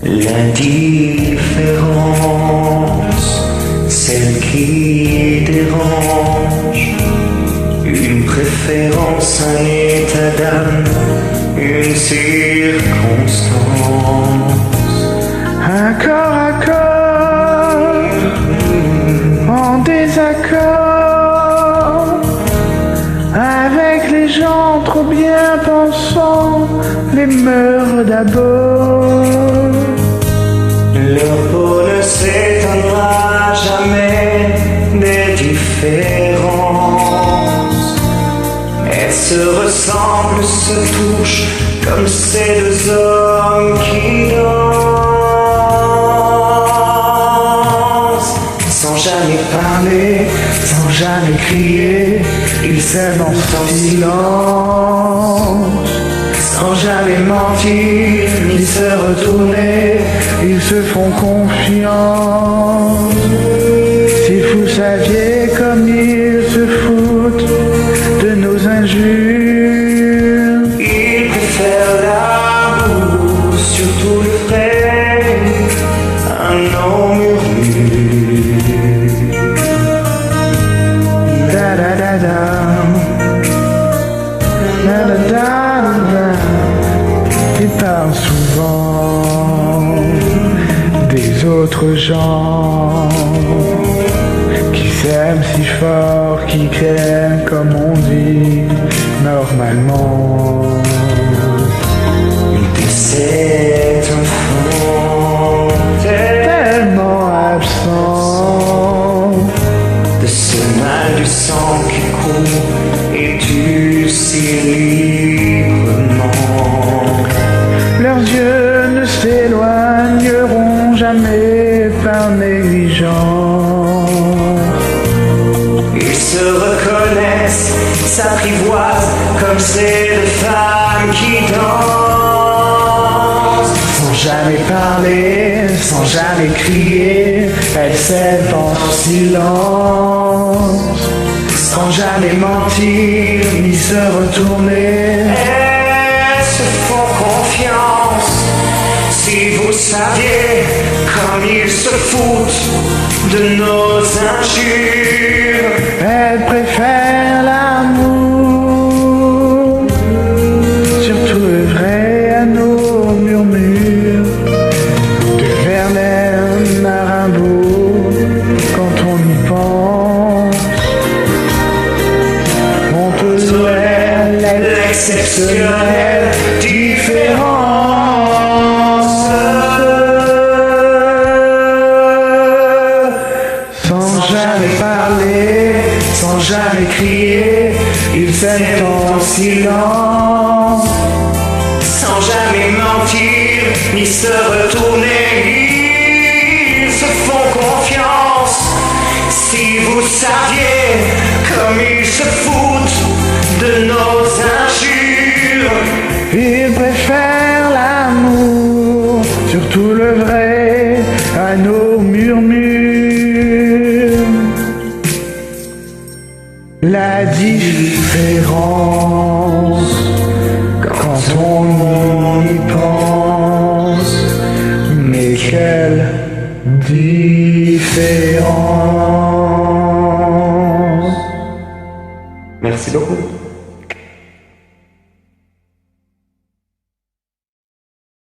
L'indifférence, celle qui dérange, une préférence, un état d'âme, une circonstance. Un corps à corps, en désaccord, avec les gens trop bien pensants, les mœurs d'abord. Leur peau ne s'étonnera jamais des différences. Elles se ressemblent, se touchent comme ces deux hommes qui dansent. Sans jamais parler, Sans jamais crier, ils s'aiment en silence. sans jamais mentir, ni se retourner. Ils se font confiance. Si vous saviez comme ils se foutent de nos injures. Ils préfèrent l'amour, surtout le vrai, à nos murmures. Da da da da, da da da da. Ils parlent souvent des autres gens qui s'aiment si fort, qui craignent comme on dit normalement. De cet enfant Tellement absent de ce mal du sang qui court et tue si librement. leurs yeux ne s'éloigneront jamais par négligence. Ils se reconnaissent, s'apprivoisent comme ces deux femmes qui dansent. Sans jamais parler, sans jamais crier, elles s'aiment en silence. Sans jamais mentir, ni se retourner. Elles se font confiance. Si vous saviez comme ils se foutent de nos injures. Elles préfèrent l'amour, surtout le vrai à nos murmures. De Verlaine à Rimbaud, quand on y pense, on peut voir l'exceptionnelle différence. Sans jamais parler, sans jamais crier, ils s'aiment en silence. Sans jamais mentir, ni se retourner, ils se font confiance. Si vous saviez comme ils se foutent de nos injures. Ils préfèrent l'amour, surtout le vrai, à nos murmures. La différence, quand on y pense, mais quelle différence. Merci beaucoup.